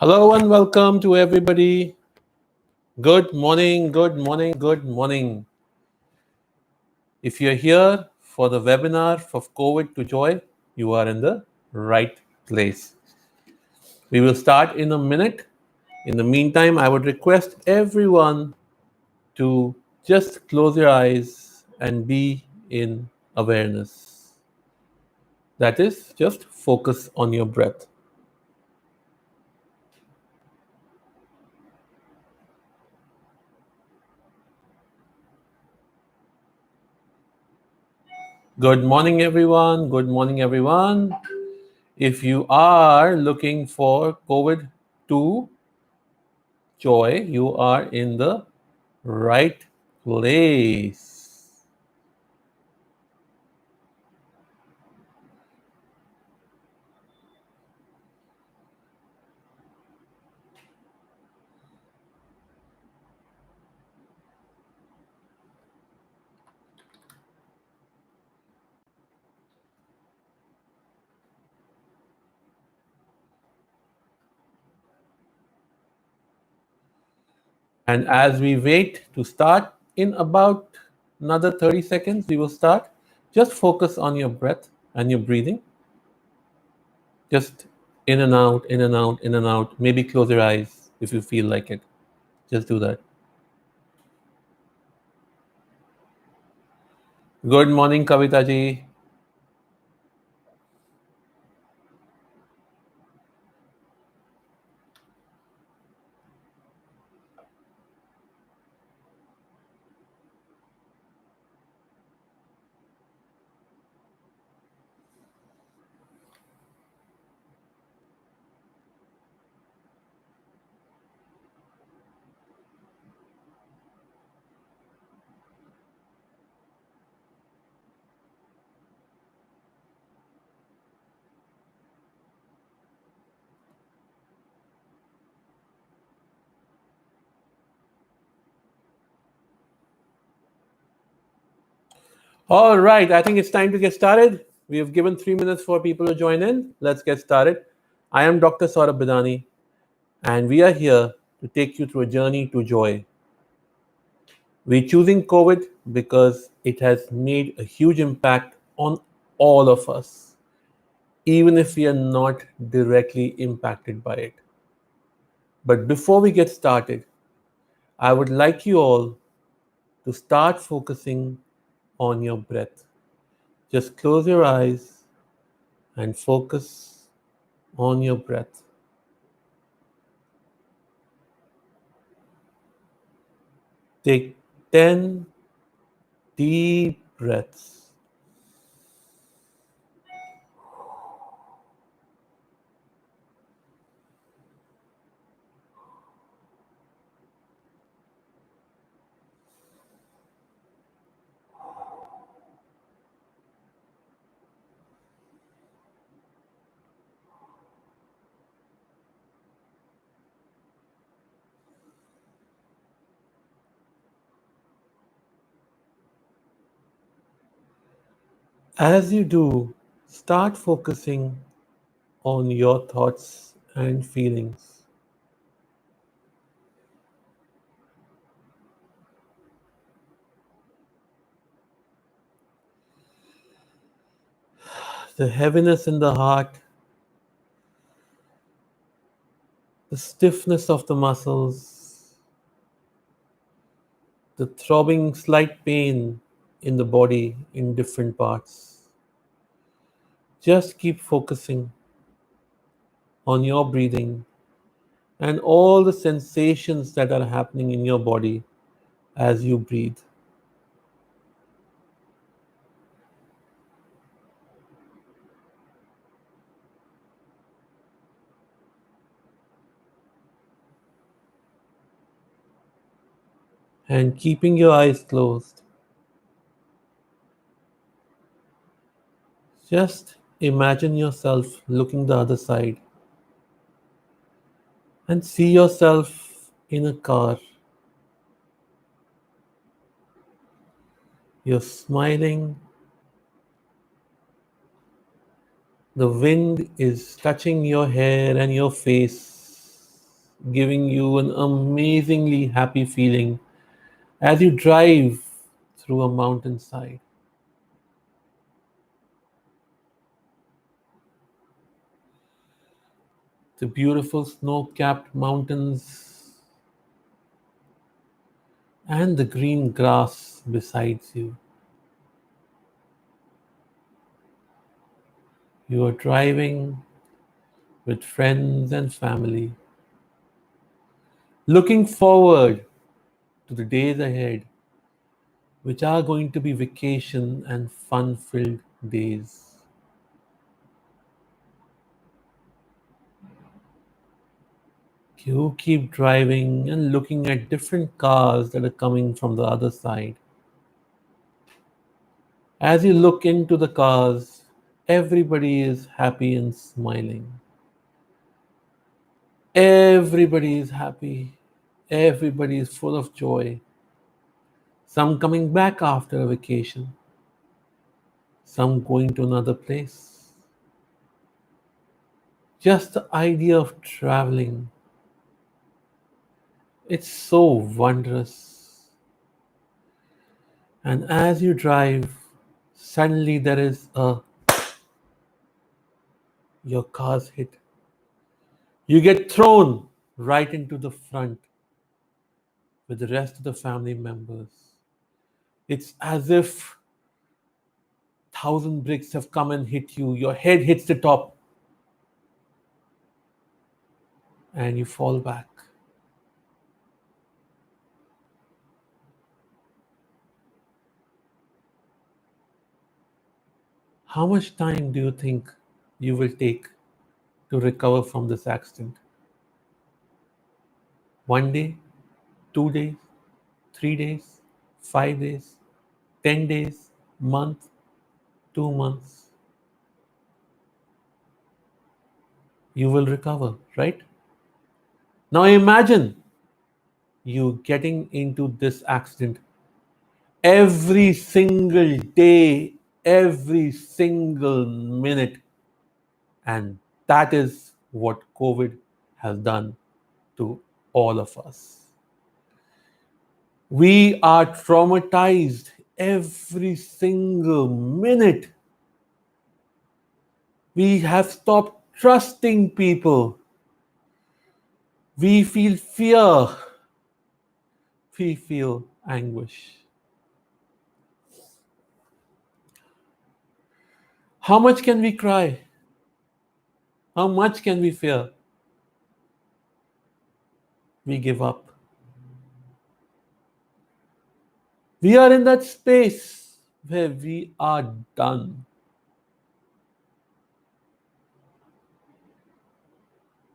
Hello and welcome to everybody. Good morning, good morning, good morning. If you're here for the webinar from COVID to Joy, you are in the right place. We will start in a minute. In the meantime, I would request everyone to just close your eyes and be in awareness. That is, just focus on your breath. Good morning, everyone. Good morning, everyone. If you are looking for COVID to Joy, you are in the right place. And as we wait to start, in about another 30 seconds, we will start. Just focus on your breath and your breathing. Just in and out, in and out, in and out. Maybe close your eyes if you feel like it. Just do that. Good morning, Kavita ji. All right, I think it's time to get started. We have given 3 minutes for people to join in. Let's get started. I am Dr. Saurabh Bidani, and we are here to take you through a journey to joy. We're choosing COVID because it has made a huge impact on all of us, even if we are not directly impacted by it. But before we get started, I would like you all to start focusing on your breath. Just close your eyes and focus on your breath. Take 10 deep breaths. As you do, start focusing on your thoughts and feelings. The heaviness in the heart, the stiffness of the muscles, the throbbing slight pain in the body in different parts. Just keep focusing on your breathing and all the sensations that are happening in your body as you breathe. And keeping your eyes closed, just imagine yourself looking the other side and see yourself in a car. You're smiling, the wind is touching your hair and your face. giving you an amazingly happy feeling as you drive through a mountainside. The beautiful snow capped mountains and the green grass besides you. You are driving with friends and family, looking forward to the days ahead, which are going to be vacation and fun filled days. You keep driving and looking at different cars that are coming from the other side. As you look into the cars, everybody is happy and smiling. Everybody is happy. Everybody is full of joy. Some coming back after a vacation, some going to another place. Just the idea of traveling, it's so wondrous. And as you drive, suddenly there is a your car's hit. You get thrown right into the front with the rest of the family members. It's as if thousand bricks have come and hit you. Your head hits the top and you fall back. How much time do you think you will take to recover from this accident? 1 day, 2 days, 3 days, 5 days, 10 days, month, 2 months? You will recover, right? Now imagine you getting into this accident every single day, every single minute. And that is what COVID has done to all of us. We are traumatized every single minute. We have stopped trusting people. We feel fear. We feel anguish. How much can we cry? How much can we fear? We give up. We are in that space where we are done.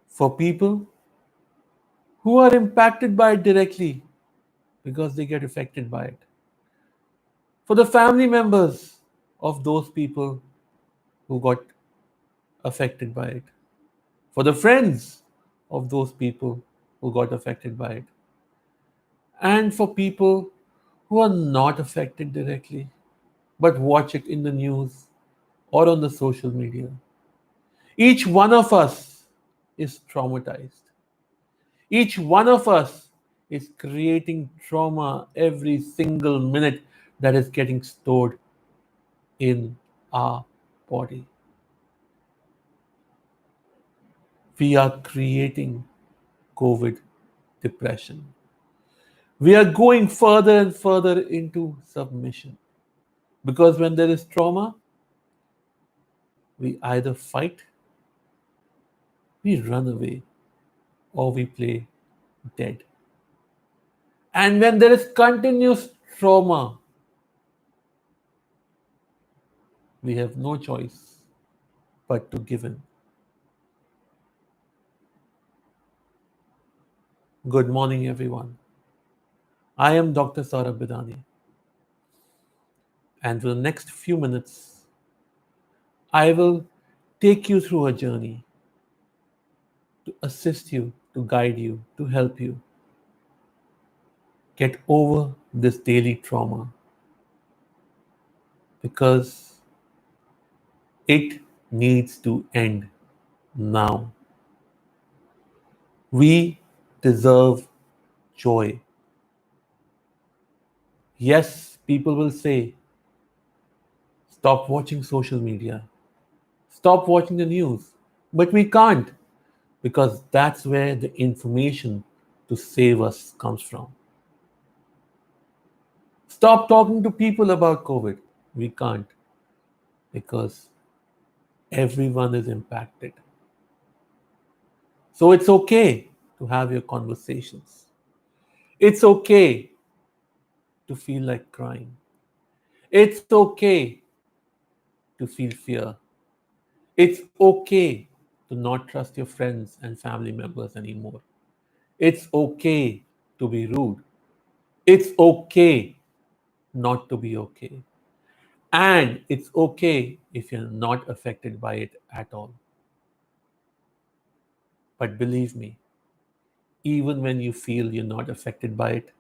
For people who are impacted by it directly because they get affected by it. For the family members of those people who got affected by it. For the friends of those people who got affected by it. And for people who are not affected directly but watch it in the news or on the social media. Each one of us is traumatized. Each one of us is creating trauma every single minute that is getting stored in our body. We are creating COVID depression. We are going further and further into submission. Because when there is trauma, we either fight, we run away, or we play dead. And when there is continuous trauma, we have no choice but to give in. Good morning, everyone. I am Dr. Saurabh Bidani, and for the next few minutes, I will take you through a journey to assist you, to guide you, to help you get over this daily trauma because it needs to end now. We deserve joy. Yes, people will say, stop watching social media, stop watching the news. But we can't because that's where the information to save us comes from. Stop talking to people about COVID. We can't because everyone is impacted. So it's okay to have your conversations. It's okay to feel like crying. It's okay to feel fear. It's okay to not trust your friends and family members anymore. It's okay to be rude. It's okay not to be okay. And it's okay if you're not affected by it at all. But believe me, even when you feel you're not affected by it,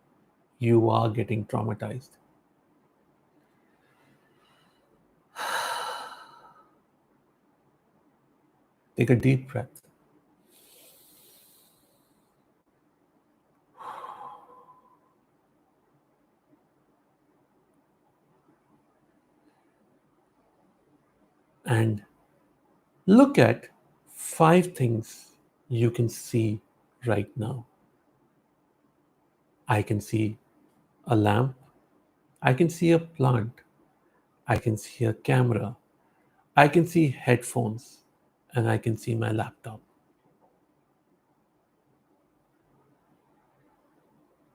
you are getting traumatized. Take a deep breath and look at 5 things you can see right now. I can see a lamp. I can see a plant. I can see a camera. I can see headphones. And I can see my laptop.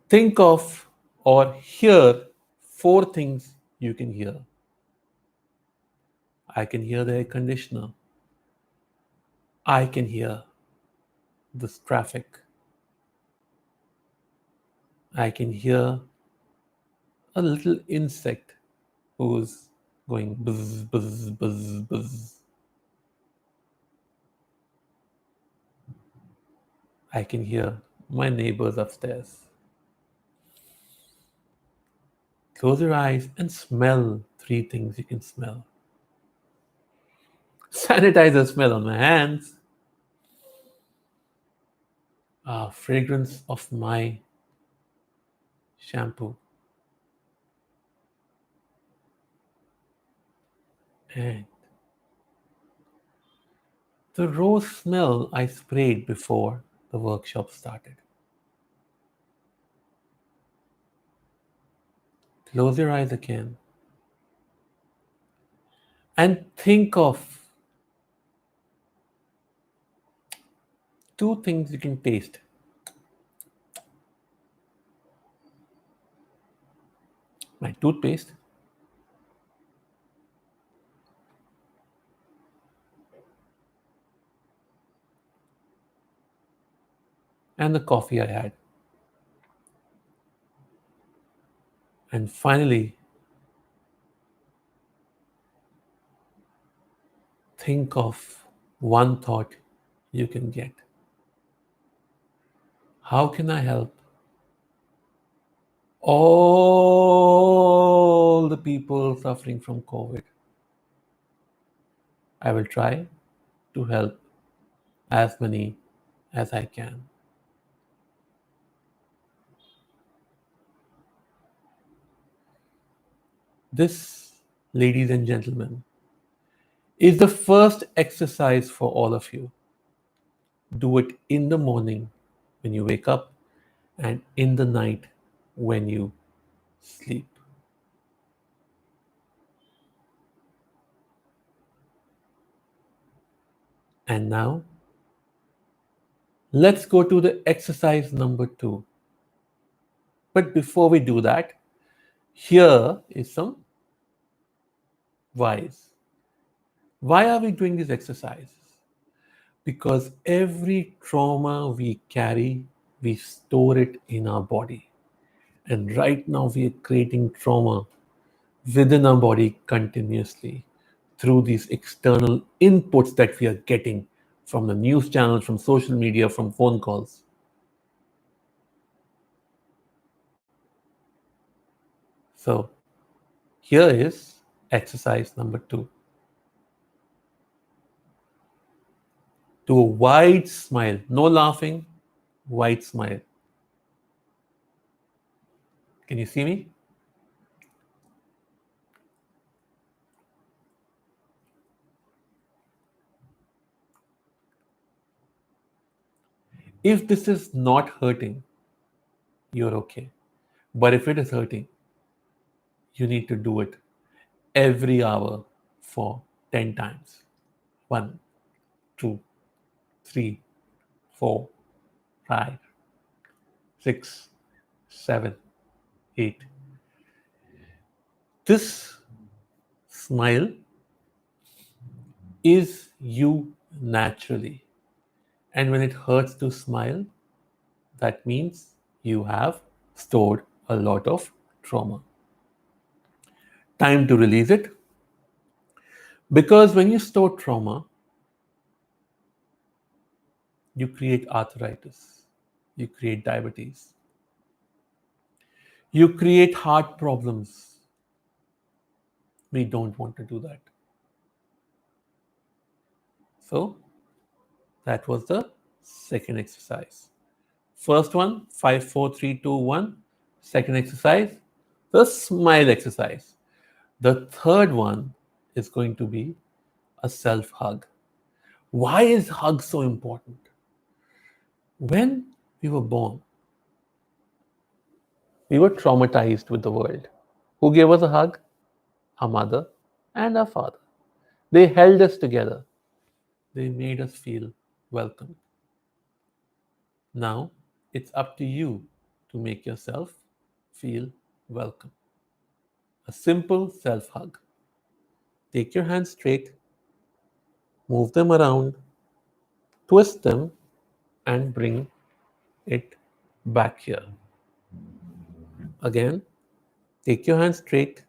Think of or hear 4 things you can hear. I can hear the air conditioner. I can hear this traffic. I can hear a little insect who's going buzz, buzz, buzz, buzz. I can hear my neighbors upstairs. Close your eyes and smell 3 things you can smell. Sanitizer smell on my hands, fragrance of my shampoo, and the rose smell I sprayed before the workshop started. Close your eyes again and think of 2 things you can taste. My toothpaste and the coffee I had. And finally, think of one thought you can get. How can I help all the people suffering from COVID? I will try to help as many as I can. This, ladies and gentlemen, is the first exercise for all of you. Do it in the morning when you wake up and in the night when you sleep. And now, let's go to the exercise number 2. But before we do that, here is some whys. Why are we doing these exercises? Because every trauma we carry, we store it in our body. And right now, we are creating trauma within our body continuously through these external inputs that we are getting from the news channels, from social media, from phone calls. So, here is exercise number 2. Do a wide smile, no laughing, white smile. Can you see me? If this is not hurting, you're okay. But if it is hurting, you need to do it every hour for 10 times. 1, 2, 3, 4, 5, 6, 7, 8. This smile is you naturally. And when it hurts to smile, that means you have stored a lot of trauma. Time to release it. Because when you store trauma, you create arthritis, you create diabetes, you create heart problems. We don't want to do that. So, that was the second exercise. First one, 5, 4, 3, 2, 1. Second exercise, the smile exercise. The third one is going to be a self hug. Why is hug so important? When we were born, we were traumatized with the world. Who gave us a hug? Our mother and our father. They held us together. They made us feel welcome. Now it's up to you to make yourself feel welcome. A simple self hug. Take your hands straight, move them around, twist them, and bring it back here. Again, take your hands straight,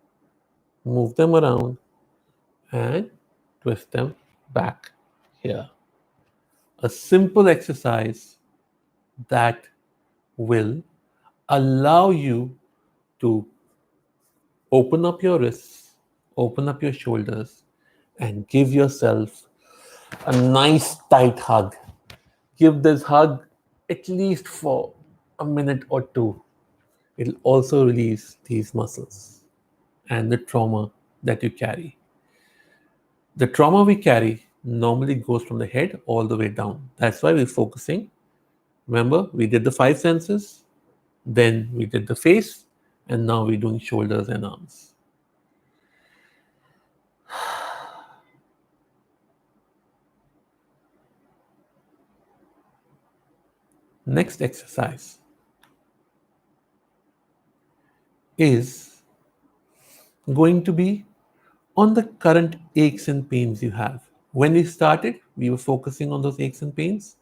move them around, and twist them back here. A simple exercise that will allow you to open up your wrists, open up your shoulders, and give yourself a nice tight hug. Give this hug at least for a minute or two. It'll also release these muscles and the trauma that you carry. The trauma we carry normally goes from the head all the way down. That's why we're focusing. Remember, we did the 5 senses, then we did the face, and now we're doing shoulders and arms. Next exercise is going to be on the current aches and pains you have. When we started, we were focusing on those aches and pains.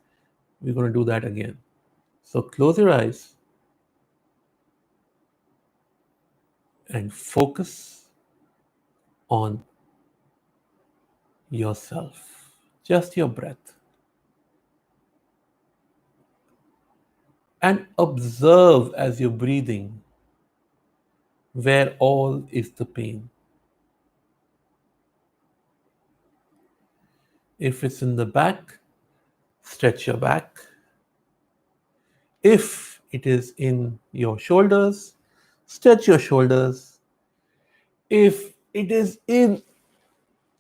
We're going to do that again. So close your eyes and focus on yourself, just your breath. And observe as you're breathing where all is the pain. If it's in the back, stretch your back. If it is in your shoulders, stretch your shoulders. If it is in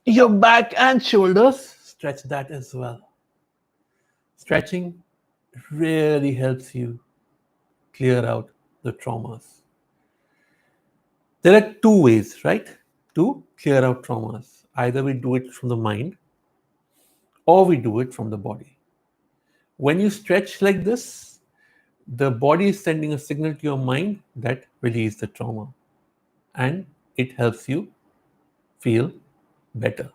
your back and shoulders, stretch that as well. Stretching really helps you clear out the traumas. There are two ways, right, to clear out traumas. Either we do it from the mind or we do it from the body. When you stretch like this, the body is sending a signal to your mind that release the trauma, and it helps you feel better.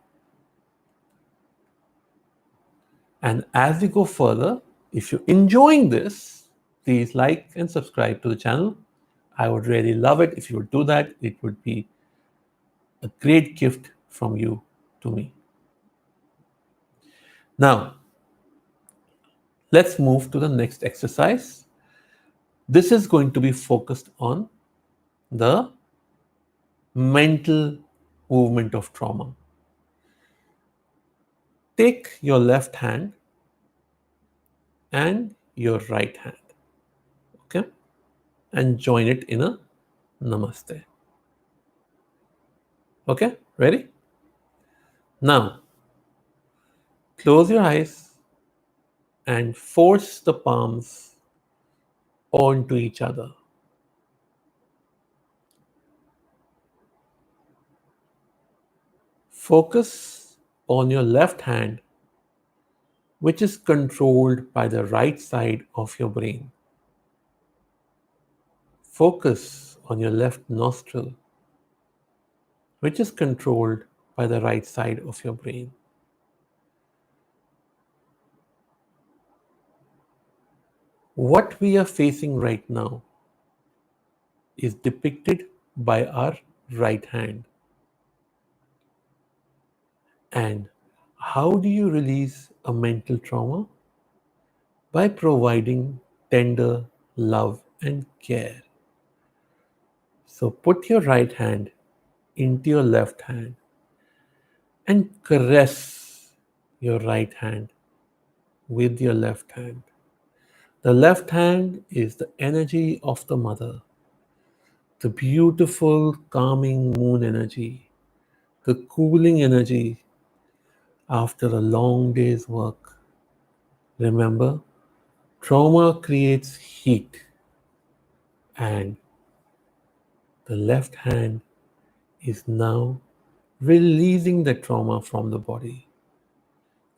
And as we go further, if you're enjoying this, please like and subscribe to the channel. I would really love it if you would do that. It would be a great gift from you to me. Now, let's move to the next exercise. This is going to be focused on the mental movement of trauma. Take your left hand and your right hand. Okay? And join it in a namaste. Okay? Ready? Now, close your eyes and force the palms onto each other. Focus on your left hand, which is controlled by the right side of your brain. Focus on your left nostril, which is controlled by the right side of your brain. What we are facing right now is depicted by our right hand. And how do you release a mental trauma? By providing tender love and care. So put your right hand into your left hand and caress your right hand with your left hand. The left hand is the energy of the mother, the beautiful, calming moon energy, the cooling energy after a long day's work. Remember, trauma creates heat, and the left hand is now releasing the trauma from the body.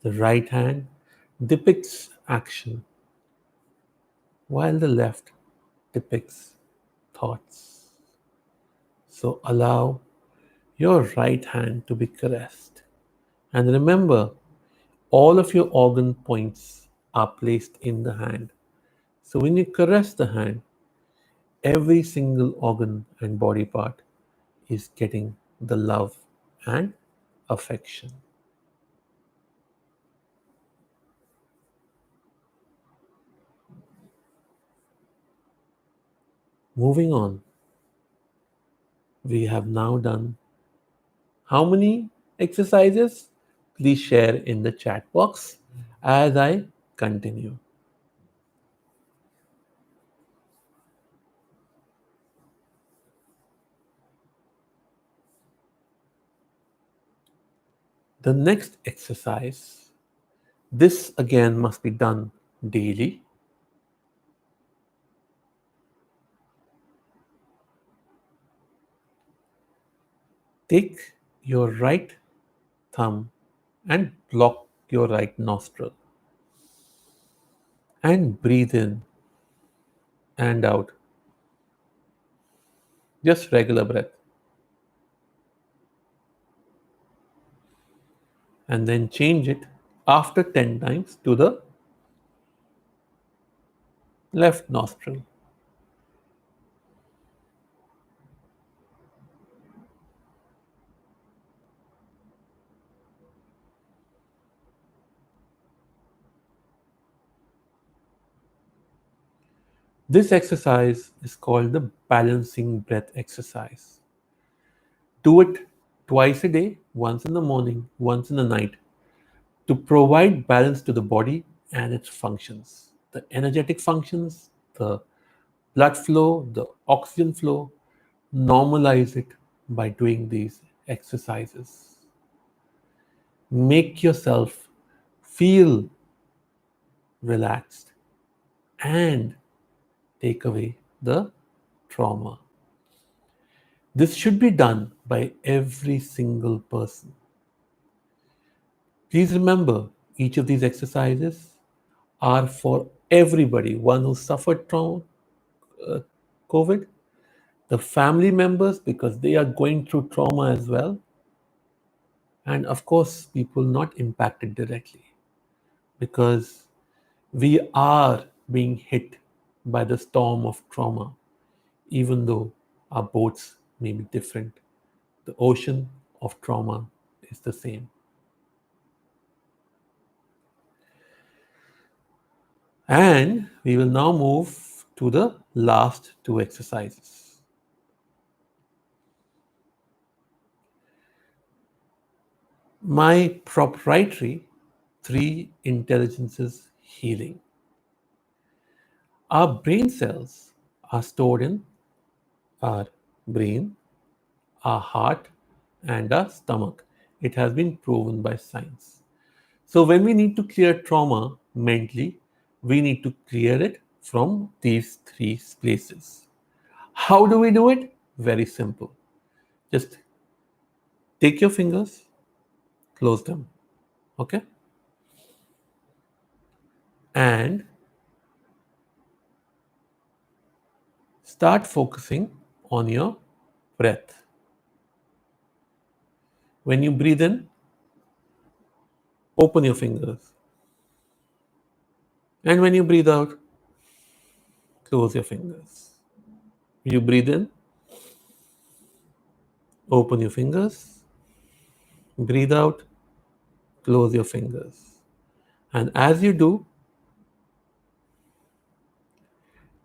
The right hand depicts action, while the left depicts thoughts. So allow your right hand to be caressed. And remember, all of your organ points are placed in the hand. So when you caress the hand, every single organ and body part is getting the love and affection. Moving on, we have now done how many exercises? Please share in the chat box as I continue. The next exercise, this again must be done daily. Take your right thumb and block your right nostril and breathe in and out. Just regular breath. And then change it after 10 times to the left nostril. This exercise is called the balancing breath exercise. Do it twice a day, once in the morning, once in the night, to provide balance to the body and its functions. The energetic functions, the blood flow, the oxygen flow, normalize it by doing these exercises. Make yourself feel relaxed and take away the trauma. This should be done by every single person. Please remember, each of these exercises are for everybody, one who suffered from COVID, the family members because they are going through trauma as well, and of course, people not impacted directly because we are being hit by the storm of trauma, even though our boats may be different. The ocean of trauma is the same. And we will now move to the last two exercises. My proprietary three intelligences healing. Our brain cells are stored in our brain, our heart, and our stomach. It has been proven by science. So, when we need to clear trauma mentally, we need to clear it from these three places. How do we do it? Very simple. Just take your fingers, close them, okay? And start focusing on your breath. When you breathe in, open your fingers. And when you breathe out, close your fingers. You breathe in, open your fingers, breathe out, close your fingers. And as you do,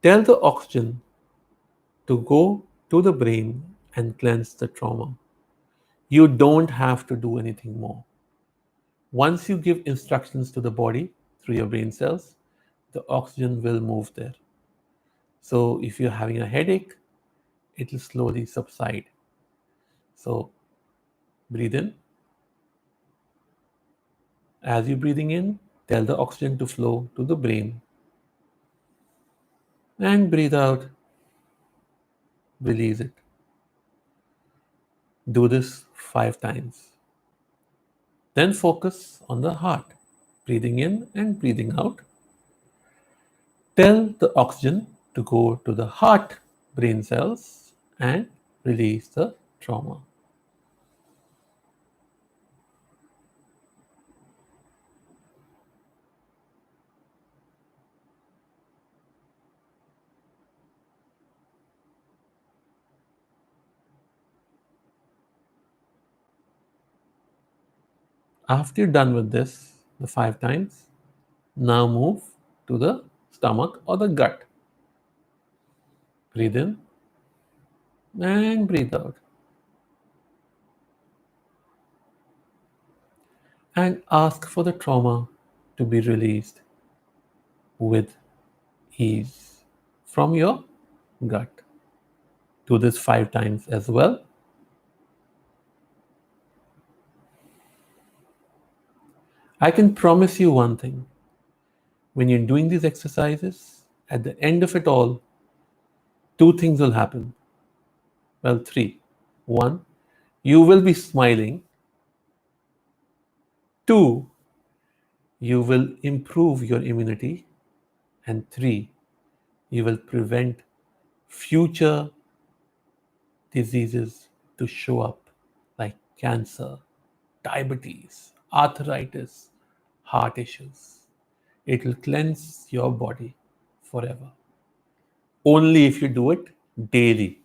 tell the oxygen to go to the brain and cleanse the trauma. You don't have to do anything more. Once you give instructions to the body through your brain cells, the oxygen will move there. So if you're having a headache, it will slowly subside. So breathe in. As you're breathing in, tell the oxygen to flow to the brain. And breathe out, release it. Do this 5 times. Then focus on the heart, breathing in and breathing out. Tell the oxygen to go to the heart brain cells and release the trauma. After you're done with this, the 5 times, now move to the stomach or the gut. Breathe in and breathe out. And ask for the trauma to be released with ease from your gut. Do this 5 times as well. I can promise you one thing. When you're doing these exercises, at the end of it all, two things will happen. Well, three. One, you will be smiling. Two, you will improve your immunity. And three, you will prevent future diseases to show up like cancer, diabetes, arthritis, heart issues. It will cleanse your body forever. Only if you do it daily.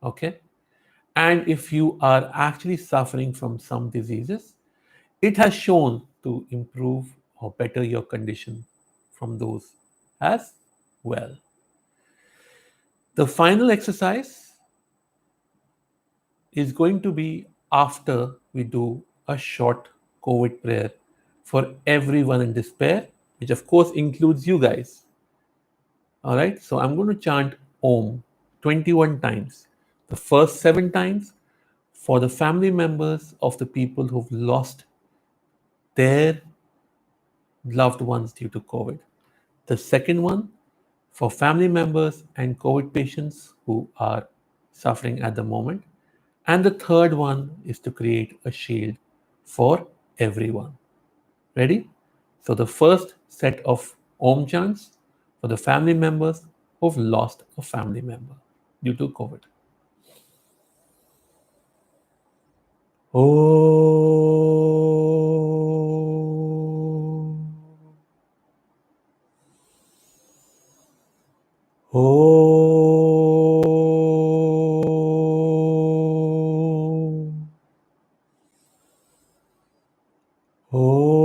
Okay? And if you are actually suffering from some diseases, it has shown to improve or better your condition from those as well. The final exercise is going to be after we do a short COVID prayer for everyone in despair, which of course includes you guys. All right, so I'm going to chant Om 21 times. The first 7 times for the family members of the people who've lost their loved ones due to COVID. The second one for family members and COVID patients who are suffering at the moment. And the third one is to create a shield for everyone. Ready? So the first set of Om chants for the family members who've lost a family member due to COVID. Om. Om. Om.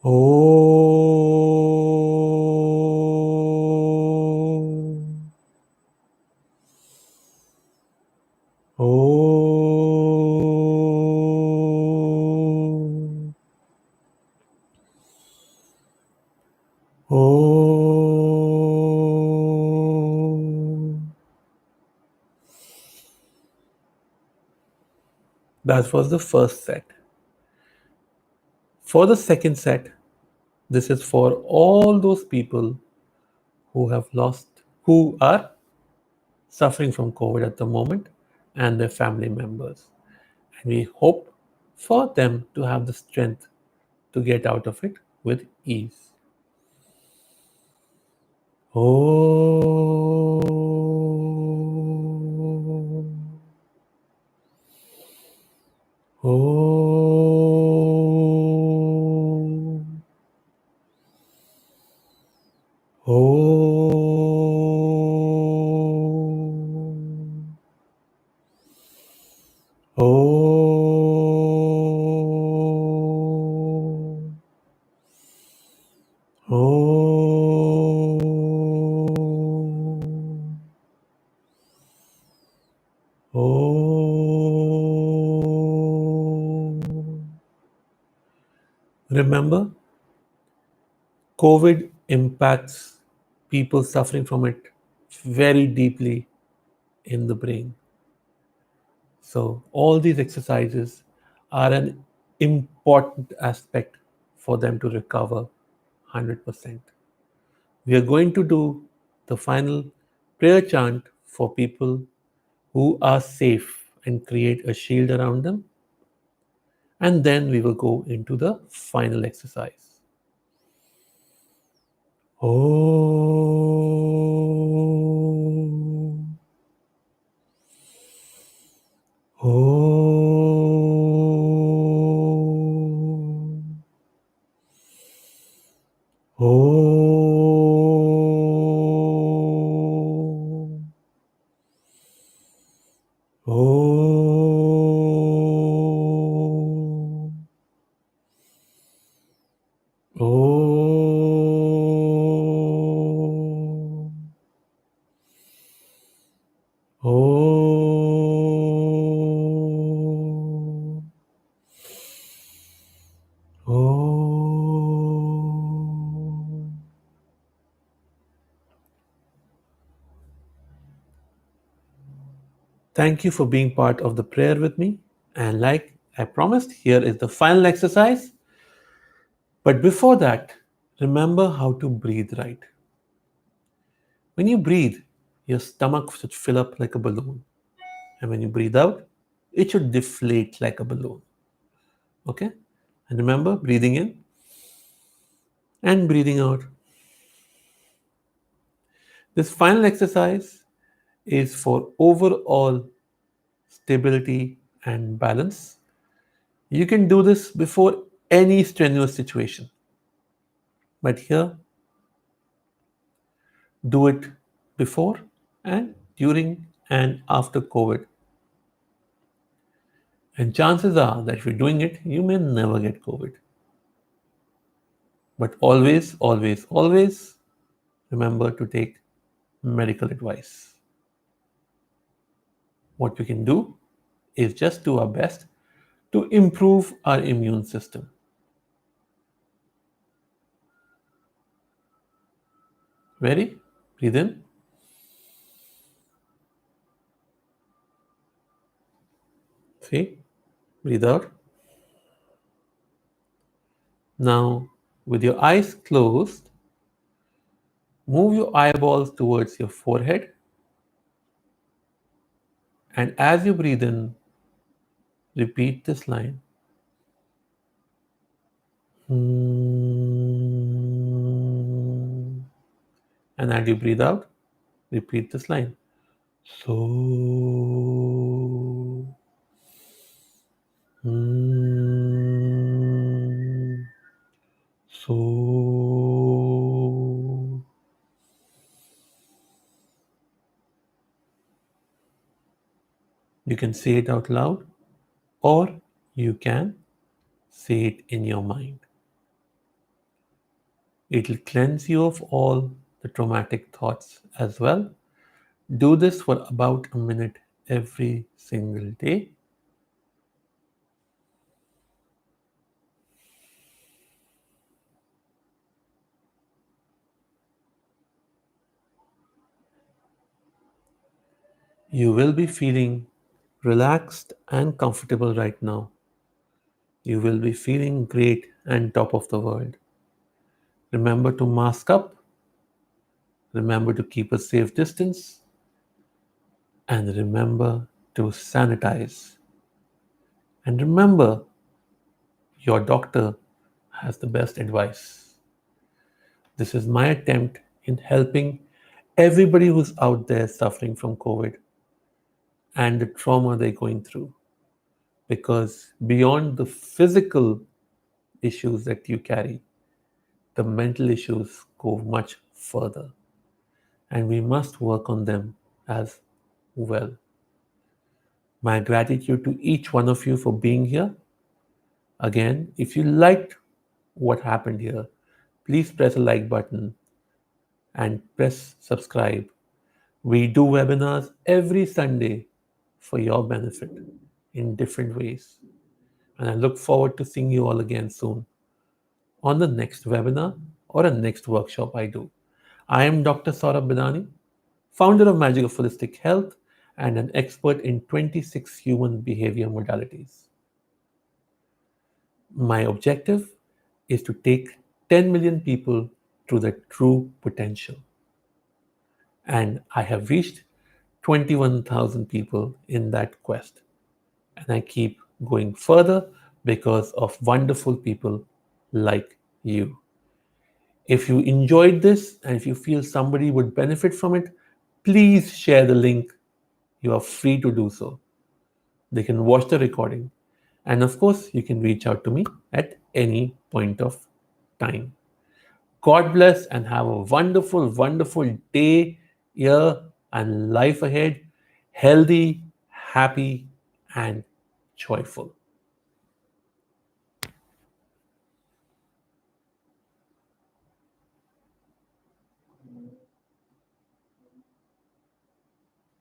Om. Om. That was the first set. For the second set, this is for all those people who have lost, who are suffering from COVID at the moment, and their family members. And we hope for them to have the strength to get out of it with ease. Oh, oh, oh, oh, oh, oh. Remember, COVID impacts people suffering from it very deeply in the brain. So, all these exercises are an important aspect for them to recover 100%. We are going to do the final prayer chant for people who are safe and create a shield around them. And then we will go into the final exercise. Oh. Om. Om. Om. Om. Om. Om. Thank you for being part of the prayer with me. And like I promised, here is the final exercise. But before that, remember how to breathe right. When you breathe, your stomach should fill up like a balloon. And when you breathe out, it should deflate like a balloon. Okay? And remember, breathing in and breathing out. This final exercise is for overall stability and balance. You can do this before any strenuous situation. But here, do it before and during and after COVID. And chances are that if you're doing it, you may never get COVID. But always, always, always remember to take medical advice. What we can do is just do our best to improve our immune system. Ready? Breathe in. See? Breathe out. Now, with your eyes closed, move your eyeballs towards your forehead. And as you breathe in, repeat this line. And as you breathe out, repeat this line. So. So. You can say it out loud or you can say it in your mind. It will cleanse you of all the traumatic thoughts as well. Do this for about a minute every single day. You will be feeling relaxed and comfortable right now. You will be feeling great and top of the world. Remember to mask up, remember to keep a safe distance, and remember to sanitize. And remember, your doctor has the best advice. This is my attempt in helping everybody who's out there suffering from COVID and the trauma they're going through. Because beyond the physical issues that you carry, the mental issues go much further. And we must work on them as well. My gratitude to each one of you for being here. Again, if you liked what happened here, please press a like button and press subscribe. We do webinars every Sunday for your benefit in different ways. And I look forward to seeing you all again soon on the next webinar or a next workshop I do. I am Dr. Saurabh Bidani, founder of Magic of Holistic Health and an expert in 26 human behavior modalities. My objective is to take 10 million people to their true potential. And I have reached 21,000 people in that quest. And I keep going further because of wonderful people like you. If you enjoyed this and if you feel somebody would benefit from it, please share the link. You are free to do so. They can watch the recording. And of course, you can reach out to me at any point of time. God bless and have a wonderful, wonderful day, year, and life ahead. Healthy, happy, and joyful.